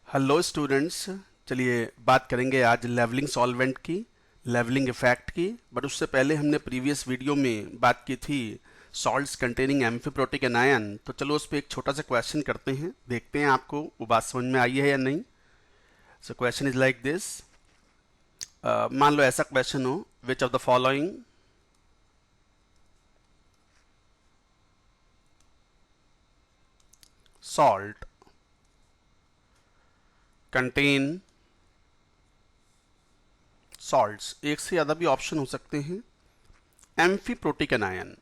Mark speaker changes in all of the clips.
Speaker 1: Hello students. चलिए बात करेंगे आज लेवलिंग सॉल्वेंट की, लेवलिंग इफेक्ट की। बट उससे पहले हमने प्रीवियस वीडियो में बात की थी सॉल्ट्स कंटेनिंग एम्फीप्रोटिक एनायन। तो चलो उस पर एक छोटा सा क्वेश्चन करते हैं, देखते हैं आपको वो बात समझ में आई है या नहीं। So question is like this. मान लो ऐसा क्वेश्चन हो, which of the following salt contain salts, एक से ज़्यादा भी ऑप्शन हो सकते हैं, एम्फीप्रोटिक एनायन।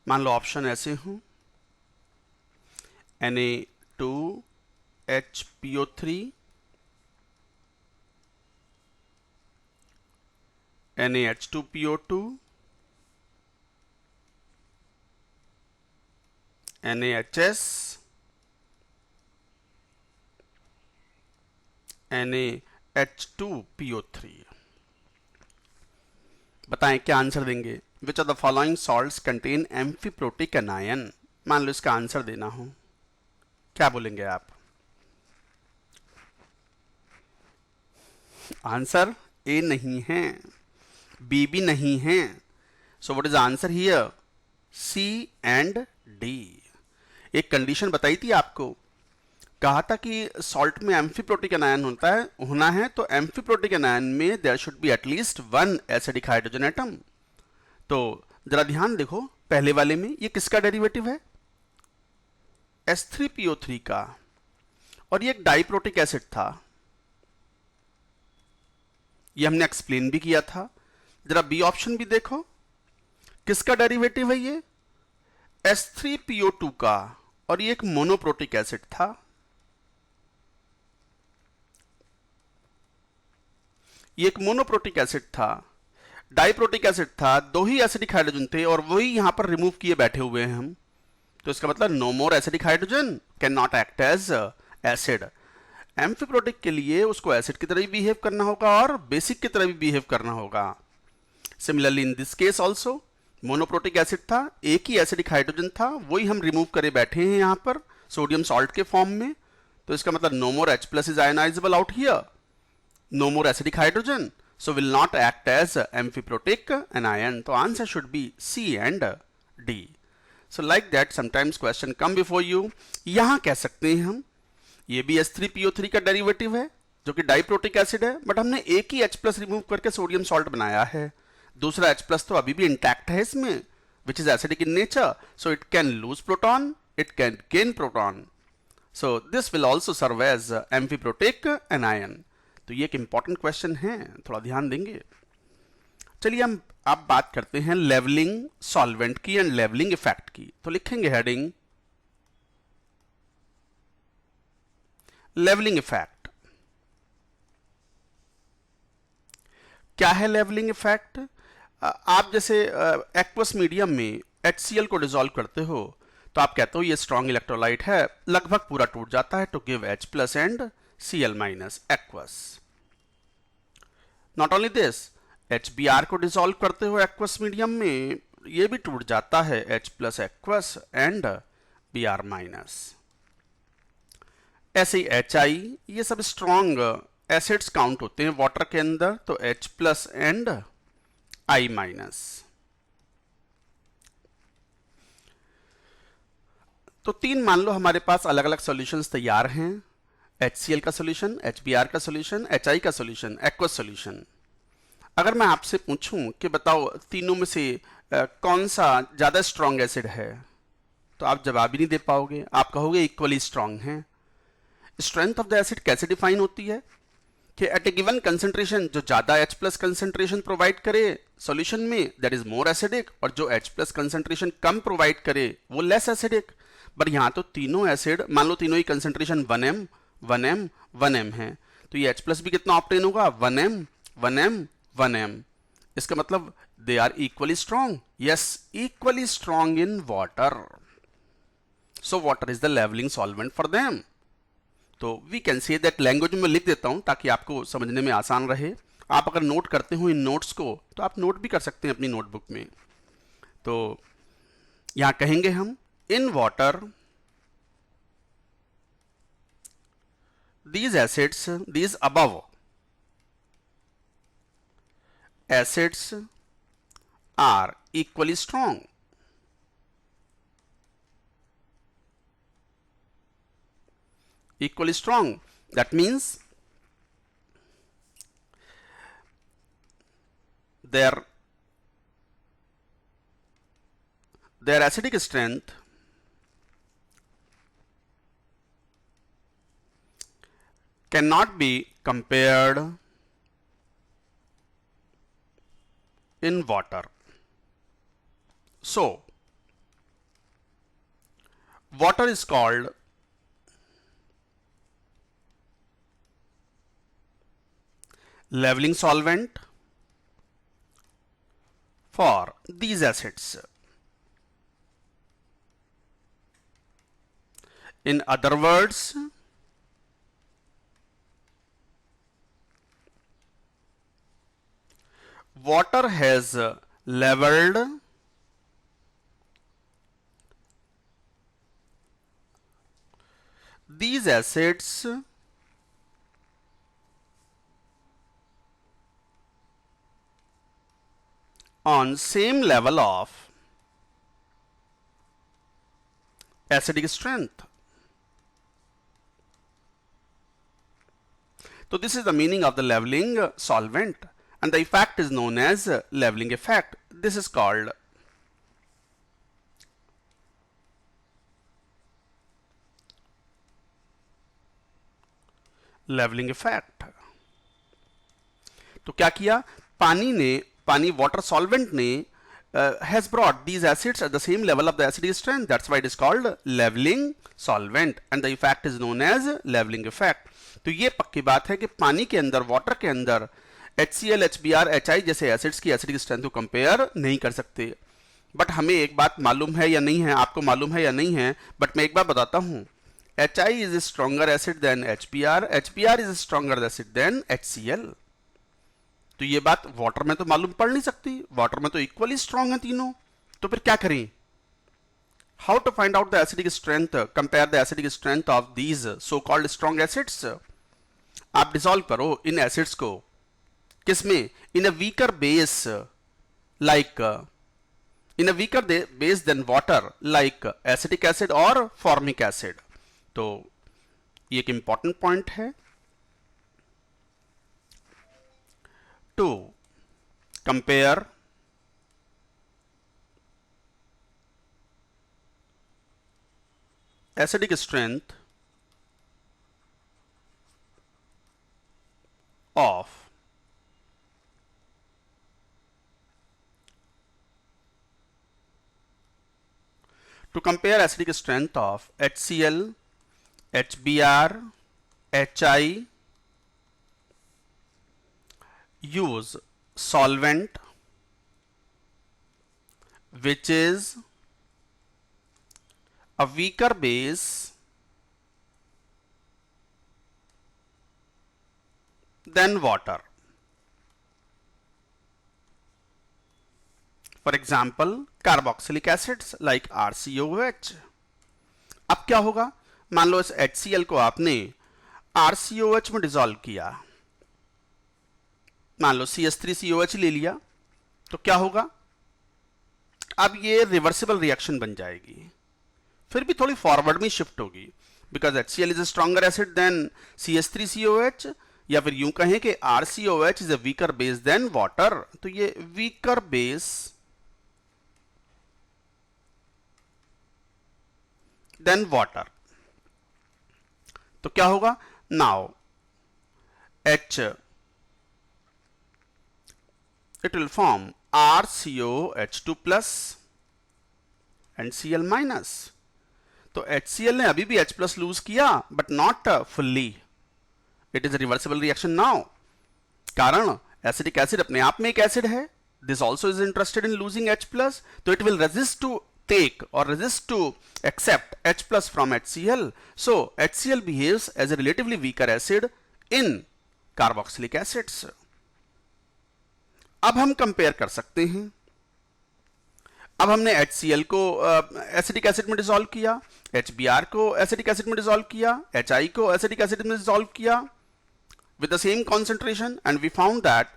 Speaker 1: मान लो ऑप्शन ऐसे हों, Na2HPO3, NaH2PO2, NaHS, NaH2PO3। बताएं क्या आंसर देंगे। Which of the following salts contain amphiprotic anion. मान लो इसका आंसर देना हो, क्या बोलेंगे आप। आंसर ए नहीं है, बी भी नहीं है। So what is answer here, C and D. एक कंडीशन बताई थी आपको, कहा था कि सॉल्ट में एम्फीप्रोटिक एनायन होना है तो एम्फीप्रोटिक एनायन में there should be at least one acidic hydrogen atom. तो जरा ध्यान देखो, पहले वाले में ये किसका डेरिवेटिव है, H3PO3 का, और ये एक डाइप्रोटिक एसिड था, ये हमने एक्सप्लेन भी किया था। जरा बी ऑप्शन भी देखो, किसका डेरिवेटिव है ये, H3PO2 का, और ये एक मोनोप्रोटिक एसिड था। ये एक मोनोप्रोटिक एसिड था, डाइप्रोटिक एसिड था, दो ही एसिडिक हाइड्रोजन थे और वही यहां पर रिमूव किए बैठे हुए हैं हम। तो इसका मतलब no more acidic hydrogen can not act as acid. Amphiprotic के लिए उसको एसिड की तरह भी बिहेव करना होगा और बेसिक की तरह भी बिहेव करना होगा। Similarly in this case also monoprotic acid था, एक ही एसिडिक हाइड्रोजन था, वही हम रिमूव करे बैठे हैं यहां पर सोडियम सॉल्ट के फॉर्म में। तो इसका मतलब no more H plus is ionizable out here, no more acidic hydrogen, so will not act as amphiprotic anion. तो answer should be C and D. So like that sometimes question come before you. यहाँ कह सकते हैं हम, ये भी H3PO3 का derivative है जो कि डाइप्रोटिक एसिड है, बट हमने एक ही H प्लस रिमूव करके सोडियम सॉल्ट बनाया है, दूसरा H प्लस तो अभी भी इंटैक्ट है इसमें, which is acidic in nature, so it can lose proton, it can gain proton. So this will also serve as amphiprotic anion. तो ये एक इंपॉर्टेंट क्वेश्चन है, थोड़ा ध्यान देंगे। चलिए हम आप बात करते हैं लेवलिंग सॉल्वेंट की एंड लेवलिंग इफेक्ट की। तो लिखेंगे हेडिंग लेवलिंग इफेक्ट। क्या है लेवलिंग इफेक्ट। आप जैसे एक्वस मीडियम में HCl को डिसॉल्व करते हो तो आप कहते हो ये स्ट्रॉन्ग इलेक्ट्रोलाइट है, लगभग पूरा टूट जाता है to give H plus and Cl minus aqueous. Not only this, HBr को डिसॉल्व करते हो एक्वस मीडियम में, ये भी टूट जाता है H plus aqueous and Br minus. ऐसे ही HI, ये सब स्ट्रॉन्ग एसिड्स काउंट होते हैं वाटर के अंदर, तो H plus and I minus. तो तीन मान लो हमारे पास अलग अलग सॉल्यूशंस तैयार हैं, HCl का सॉल्यूशन, HBr का सॉल्यूशन, HI का सॉल्यूशन, एक्वस सॉल्यूशन। अगर मैं आपसे पूछूं कि बताओ तीनों में से कौन सा ज्यादा स्ट्रॉन्ग एसिड है, तो आप जवाब ही नहीं दे पाओगे, आप कहोगे इक्वली स्ट्रॉन्ग है। स्ट्रेंथ ऑफ द एसिड कैसे डिफाइन होती है कि एट ए गिवन कंसेंट्रेशन जो ज्यादा H प्लस कंसेंट्रेशन प्रोवाइड करे सॉल्यूशन में दैट इज मोर एसिडिक, और जो H प्लस कंसेंट्रेशन कम प्रोवाइड करे वो लेस एसिडिक। बट यहां तो तीनों एसिड, मान लो तीनों ही कंसेंट्रेशन 1m 1m 1m है, तो ये H प्लस भी कितना ऑप्टेन होगा, 1m 1m 1m। इसका मतलब they are equally strong, yes equally strong in water, so water is the levelling solvent for them. तो we can say that, language में लिख देता हूं ताकि आपको समझने में आसान रहे। आप अगर नोट करते हो इन नोट्स को तो आप नोट भी कर सकते हैं अपनी नोटबुक में। तो यहां कहेंगे हम in water these acids, these above acids are equally strong. Equally strong. That means their acidic strength cannot be compared in water. So, water is called leveling solvent for these acids. In other words, water has leveled these acids on same level of acidic strength. So this is the meaning of the leveling solvent, and the effect is known as leveling effect. This is called leveling effect. तो क्या किया, पानी water solvent ने has brought these acids at the same level of the acidic strength. That's why it is called leveling solvent, and the effect is known as leveling effect. तो ये पक्की बात है कि पानी के अंदर, वाटर के अंदर HCl, HBr, HI जैसे एसिड्स की एसिडिक स्ट्रेंथ को कंपेयर नहीं कर सकते. बट हमें एक बात मालूम है या नहीं है, आपको मालूम है या नहीं है, बट मैं एक बार बताता हूं. HI is a stronger acid than HBr, HBr is a stronger acid than HCl. तो ये बात वाटर में तो मालूम पड़ नहीं सकती, वाटर में तो इक्वली स्ट्रॉन्ग है तीनों. तो फिर क्या करें? How to find out the acidic strength, compare the acidic strength of these so called strong acids. आप डिसॉल्व करो इन एसिड्स को किसमें? In a weaker base, like in a weaker base then water, like acetic acid और formic acid. तो ये एक important point है. To compare acidic strength of HCl, HBr, HI, use solvent which is a weaker base than water. For example, carboxylic acids like RCOH. अब क्या होगा? मान लो इस HCl को आपने RCOH में डिसॉल्व किया, मान लो CH3COH ले लिया, तो क्या होगा? अब ये रिवर्सिबल रिएक्शन बन जाएगी, फिर भी थोड़ी फॉरवर्ड में शिफ्ट होगी, because HCl is a stronger acid than CH3COH, या फिर यूं कहें कि RCOH is a weaker base then water. तो ये वीकर बेस देन वाटर, तो क्या होगा? Now it will form RCOH2 plus and Cl minus. तो HCl ने अभी भी H plus लूज किया, but not fully. It is a reversible reaction now. कारण एसिडिक एसिड अपने आप में एक एसिड है. This also is interested in losing H plus, तो it will resist to take or resist to accept H plus from HCl. So HCl behaves as a relatively weaker acid in carboxylic acids. अब हम compare कर सकते हैं अब हमने HCl को acetic acid में डिसॉल्व किया, HBr को एसिटिक एसिड में डिसॉल्व किया, HI को एसिटिक एसिड में डिसॉल्व किया with the same concentration, and we found that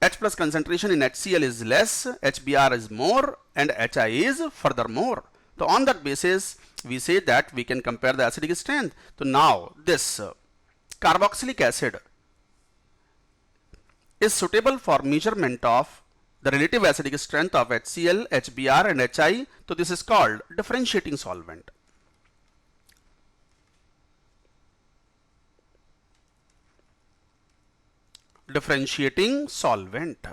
Speaker 1: H plus concentration in HCl is less, HBr is more, and HI is furthermore. So on that basis we say that we can compare the acidic strength. So now this carboxylic acid is suitable for measurement of the relative acidic strength of HCl, HBr and HI. So this is called differentiating solvent. Differentiating solvent.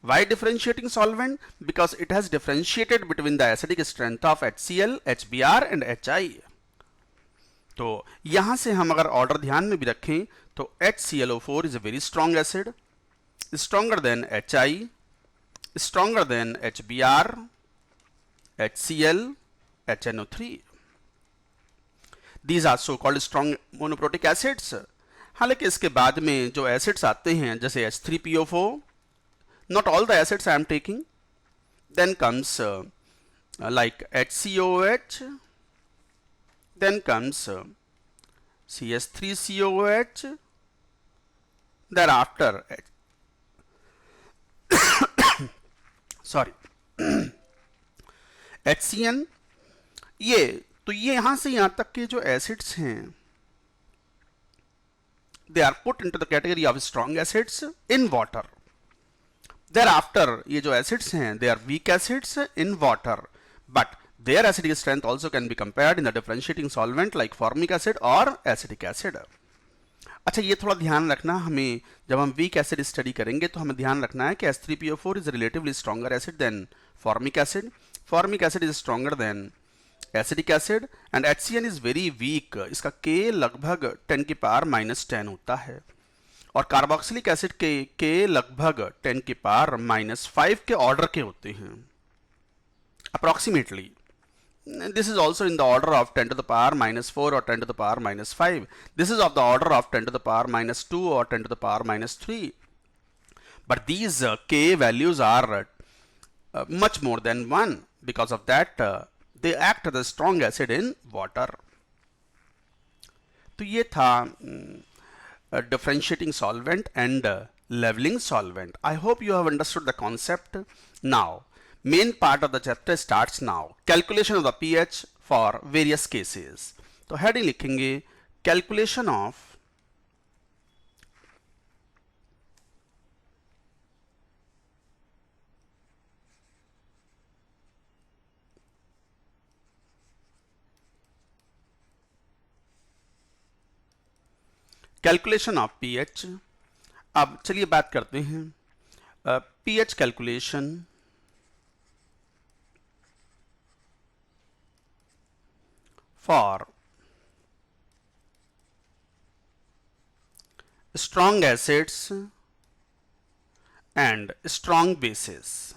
Speaker 1: Why differentiating solvent? Because it has differentiated between the acidic strength of HCl, HBr and HI. तो यहां से हम अगर order ध्यान में भी रखें तो HClO4 is a very strong acid, stronger than HI, stronger than HBr, HCl, HNO3. These are so called strong monoprotic acids. हालांकि इसके बाद में जो एसिड्स आते हैं जैसे H3PO4, not all the acids I am taking. Then comes like HCOH, then comes CS3COH, thereafter HCN. ये तो ये यहां से यहां तक के जो एसिड्स हैं they are put into the category of strong acids in water. Thereafter ये जो acids हैं they are weak acids in water, but their acidic strength also can be compared in the differentiating solvent like formic acid or acetic acid. अच्छा ये थोड़ा ध्यान रखना, हमें जब हम weak acid स्टडी करेंगे तो हमें ध्यान रखना है कि H3PO4 is relatively stronger acid than formic acid. Formic acid is stronger than acidic acid and HCN is very weak. इसका K लगभग 10 की पावर -10 होता है और कार्बोक्सिलिक एसिड के K लगभग 10 की पावर -5 के ऑर्डर के होते हैं approximately. This is also in the order of 10 to the power -4 और 10 to the power -5. This is of the order of 10 to the power -2 और 10 to the power -3. But these K values are much more than 1. Because of that they act as a strong acid in water. तो ये था differentiating solvent and leveling solvent. I hope you have understood the concept. Now main part of the chapter starts now. Calculation of the pH for various cases. तो heading लिखेंगे calculation of calculation of pH. अब चलिए बात करते हैं pH calculation for strong acids and strong basis.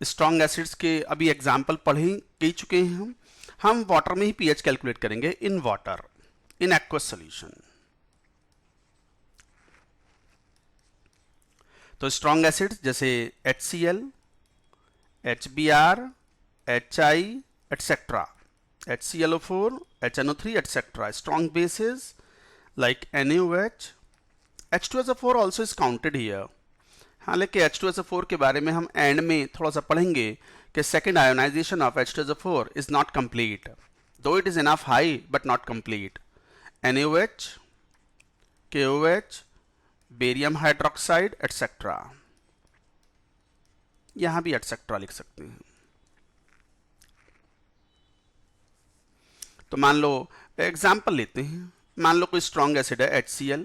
Speaker 1: Strong acids के अभी example पढ़ चुके हैं हम वाटर में ही पीएच कैलकुलेट करेंगे in water in aqueous solution. तो स्ट्रॉन्ग एसिड्स जैसे HCl, HBr, HI etcetera, HClO4, HNO3 etcetera. Strong bases like NaOH. H2SO4 also is counted here. हालांकि H2SO4 के बारे में हम एंड में थोड़ा सा पढ़ेंगे कि second ionisation of H2SO4 is not complete, though it is enough high but not complete. NaOH, KOH, barium hydroxide etcetera. यहां भी एटसेट्रा लिख सकते हैं. तो मान लो एग्जाम्पल लेते हैं. मान लो कोई स्ट्रॉन्ग एसिड है HCl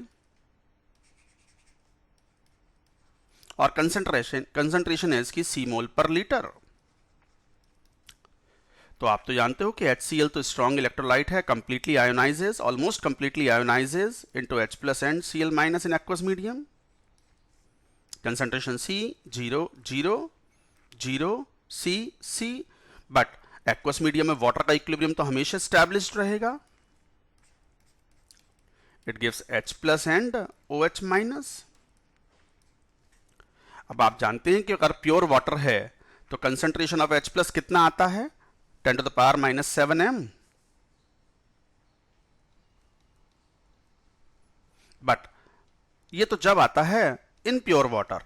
Speaker 1: और कंसंट्रेशन है इसकी C मोल पर लीटर. तो आप तो जानते हो कि HCl तो स्ट्रॉन्ग इलेक्ट्रोलाइट है, completely ionises, almost completely ionises into H+ and Cl- in aqueous medium. Concentration C 0 0 0 C C. But aqueous medium में वाटर का इक्विलिब्रियम तो हमेशा एस्टैब्लिश्ड रहेगा. It gives H plus and OH minus. अब आप जानते हैं कि अगर प्योर वाटर है तो कंसंट्रेशन ऑफ H प्लस कितना आता है, 10 to the power minus 7m। But ये तो जब आता है in pure water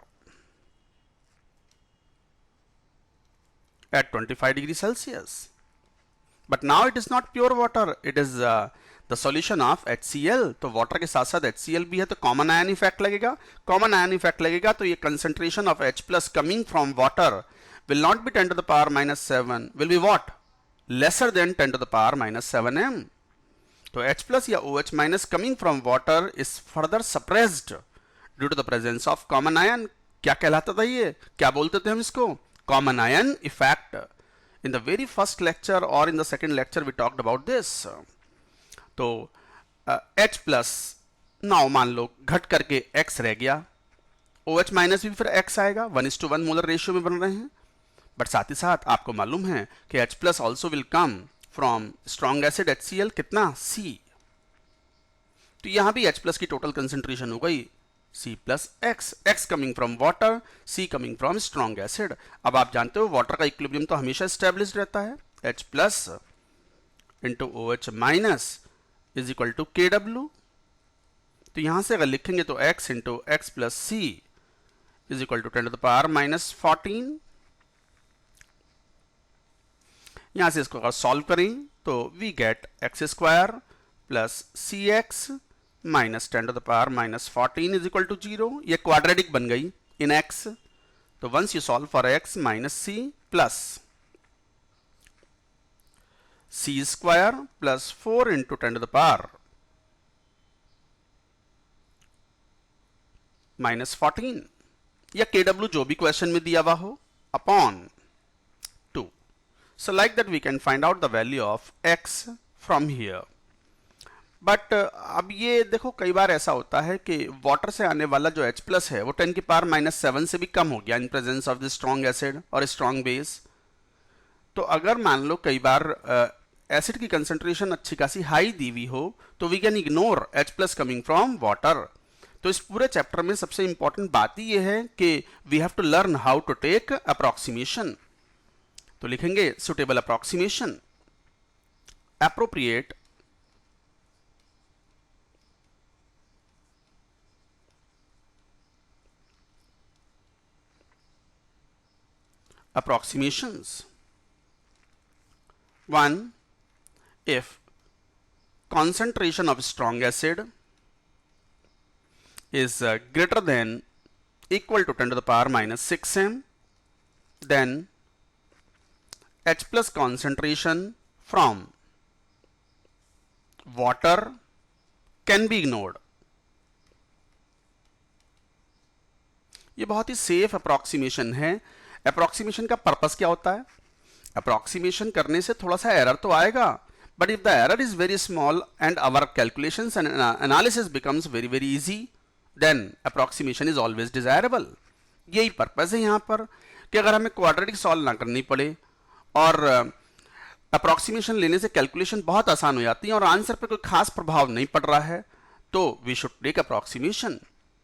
Speaker 1: at 25 degree Celsius, but now it is not pure water, it is the solution of HCl। तो वाटर के साथ साथ HCl भी है, तो कॉमन आयन इफेक्ट लगेगा। कॉमन आयन इफेक्ट लगेगा तो ये concentration of H plus coming from water will not be 10 to the power minus 7, will be what, lesser than 10 to the power minus 7m। तो H plus या OH minus coming from water is further suppressed due to the presence of common ion. क्या कहलाता था ये, क्या बोलते थे हम इसको, common ion effect. In the very first lecture और in the second lecture we talked about this. तो H प्लस नाउ मान लो घट करके X रह गया, OH माइनस भी फिर X आएगा, 1:1 मोलर रेशियो में बन रहे हैं। बट साथ ही साथ आपको मालूम है कि H plus also will come from strong acid HCl, कितना, C। तो यहां भी H प्लस की टोटल कंसेंट्रेशन हो गई C plus X, X coming from water, C coming from strong acid. अब आप जानते हो वाटर का इक्विलिब्रियम तो हमेशा एस्टेब्लिश्ड रहता है, H plus into OH minus is equal to KW। तो यहां से अगर लिखेंगे तो X into X plus C is equal to 10 to the power minus 14। यहां से इसको अगर सॉल्व करें तो we get X square plus C X minus 10 to the power minus 14 is equal to 0। ये क्वाड्रेटिक बन गई इन x। तो once you solve for x minus C plus C square plus 4 into 10 to the power minus 14 या KW जो भी question में दिया हुआ हो upon 2। So like that we can find out the value of x from here। But अब ये देखो कई बार ऐसा होता है कि वाटर से आने वाला जो H प्लस है वो 10 की पावर माइनस 7 से भी कम हो गया in presence of the strong acid और स्ट्रॉन्ग बेस। तो अगर मान लो कई बार एसिड की कंसंट्रेशन अच्छी खासी हाई दी हुई हो तो we can ignore H plus coming from water. तो इस पूरे चैप्टर में सबसे इंपॉर्टेंट बात ही ये है कि we have to learn how to take approximation. तो लिखेंगे suitable approximation, appropriate approximations। 1, if concentration of strong acid is greater than equal to 10 to the power minus 6m, then H plus concentration from water can be ignored। ये बहुत ही safe approximation है। Approximation का purpose क्या होता है, approximation करने से थोड़ा सा एरर तो आएगा, but if the error is very small and our calculations and analysis becomes very very easy, then approximation is always desirable. यही पर्पस है यहाँ पर कि अगर हमें क्वाड्रेटिक सॉल्व ना करनी पड़े और अप्रॉक्सीमेशन लेने से कैलकुलेशन बहुत आसान हो जाती है और आंसर पर कोई खास प्रभाव नहीं पड़ रहा है, तो वी शुड टेक अप्रॉक्सीमेशन।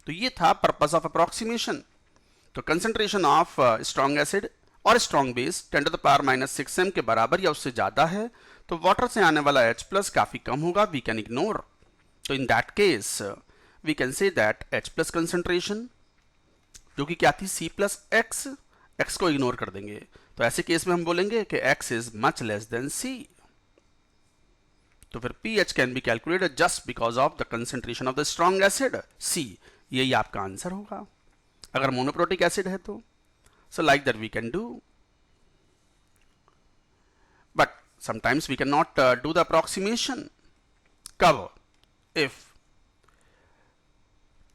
Speaker 1: तो ये था पर्पस ऑफ अप्रॉक्सीमेशन। तो कंसंट्रेशन ऑफ स्ट्रॉन्ग एसिड और strong base 10 to the power minus 6m के बराबर या उससे ज्यादा है तो वाटर से आने वाला H प्लस काफी कम होगा, वी कैन इग्नोर। तो in that case we can say that H plus concentration जो कि क्या थी C प्लस X, X को इग्नोर कर देंगे। तो ऐसे केस में हम बोलेंगे कि X is much less than C। तो फिर pH can be calculated just because of the concentration of the strong acid C। यही आपका आंसर होगा अगर मोनोप्रोटिक एसिड है तो। So like that we can do, but sometimes we cannot do the approximation। Cover if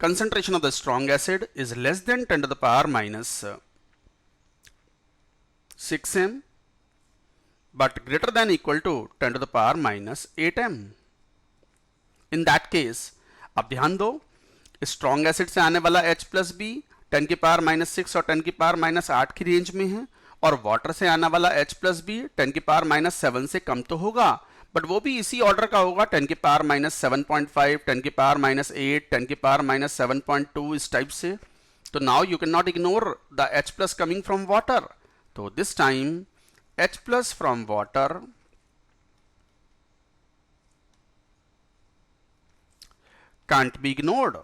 Speaker 1: concentration of the strong acid is less than 10 to the power minus 6m but greater than equal to 10 to the power minus 8m। In that case अब ध्यान दो, strong acid से आने वाला H plus B 10 की power minus 6 और 10 की power minus 8 की रेंज में है और वाटर से आने वाला H प्लस बी 10 की पावर माइनस 7 से कम तो होगा, बट वो भी इसी ऑर्डर का होगा, 10 की पावर माइनस 7.5, 10 की पावर माइनस 8, 10 की पावर माइनस 7.2, इस टाइप से. तो now you can not ignore the H plus coming from water. तो this time H plus from water can't be ignored.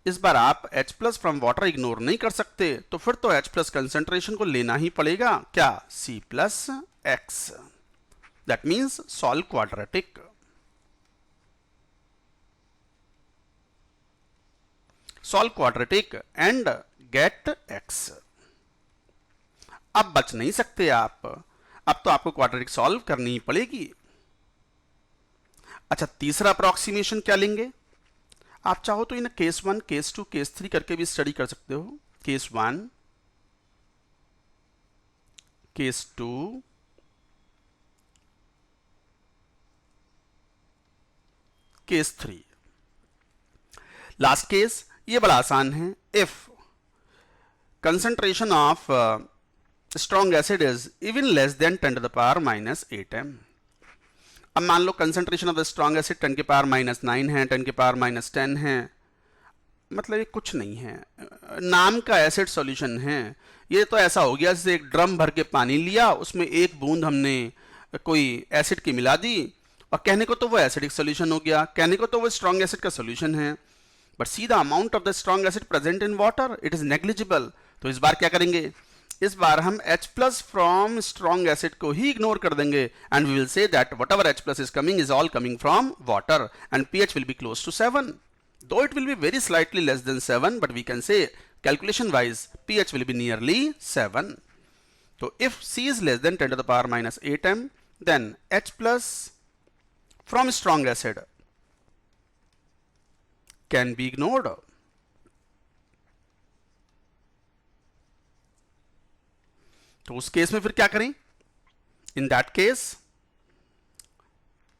Speaker 1: इस बार आप H plus from water ignore नहीं कर सकते, तो फिर तो H प्लस कंसेंट्रेशन को लेना ही पड़ेगा. क्या? C plus X. That means solve quadratic. Solve quadratic and get X. अब बच नहीं सकते आप, अब तो आपको क्वाड्रेटिक सॉल्व करनी ही पड़ेगी. अच्छा, तीसरा अप्रोक्सीमेशन क्या लेंगे? आप चाहो तो इन केस 1, केस 2, केस 3 करके भी स्टडी कर सकते हो. Case 1, case 2, case 3. Last case ये बड़ा आसान है. If concentration of strong acid is even less than 10 to the power minus 8m. अब मान लो concentration of the strong acid 10 की पावर माइनस 9 है, 10 की पावर माइनस 10 है. मतलब ये कुछ नहीं है, नाम का एसिड सॉल्यूशन है. ये तो ऐसा हो गया जैसे एक ड्रम भर के पानी लिया, उसमें एक बूंद हमने कोई एसिड की मिला दी, और कहने को तो वो एसिडिक सॉल्यूशन हो गया, कहने को तो वो स्ट्रॉन्ग एसिड का सॉल्यूशन है. But see the amount of the strong acid present in water, it is negligible. तो इस बार क्या करेंगे? इस बार हम H plus from strong acid को ही इग्नोर कर देंगे, and we will say that whatever H plus is coming is all coming from water, and pH will be close to 7. Though it will be very slightly less than 7, but we can say calculation wise pH will be nearly 7. So if C is less than 10 to the power minus 8m, then H plus from strong acid can be ignored. तो उस case में फिर क्या करें? In that case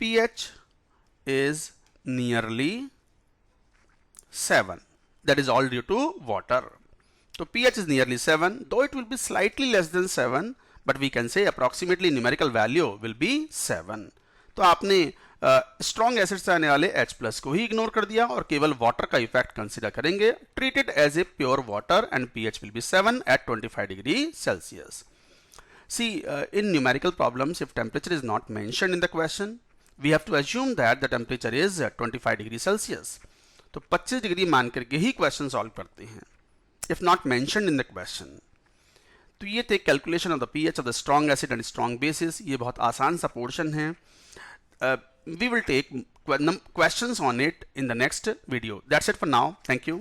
Speaker 1: pH is nearly 7. That is all due to water. So pH is nearly 7, though it will be slightly less than 7, but we can say approximately numerical value will be 7. तो आपने strong acid से आने वाले H plus को ही ignore कर दिया और केवल वाटर का इफेक्ट कंसीडर करेंगे. Treated as a pure water and pH will be 7 at 25 degree Celsius. See, in numerical problems, if temperature is not mentioned in the question, we have to assume that the temperature is 25 degree Celsius. तो 25 degree मान करके ही question solve करते हैं, if not mentioned in the question. तो ये थे calculation of the pH of the strong acid and strong bases. ये बहुत आसान सा पोर्शन है. We will take questions on it in the next video. That's it for now. Thank you.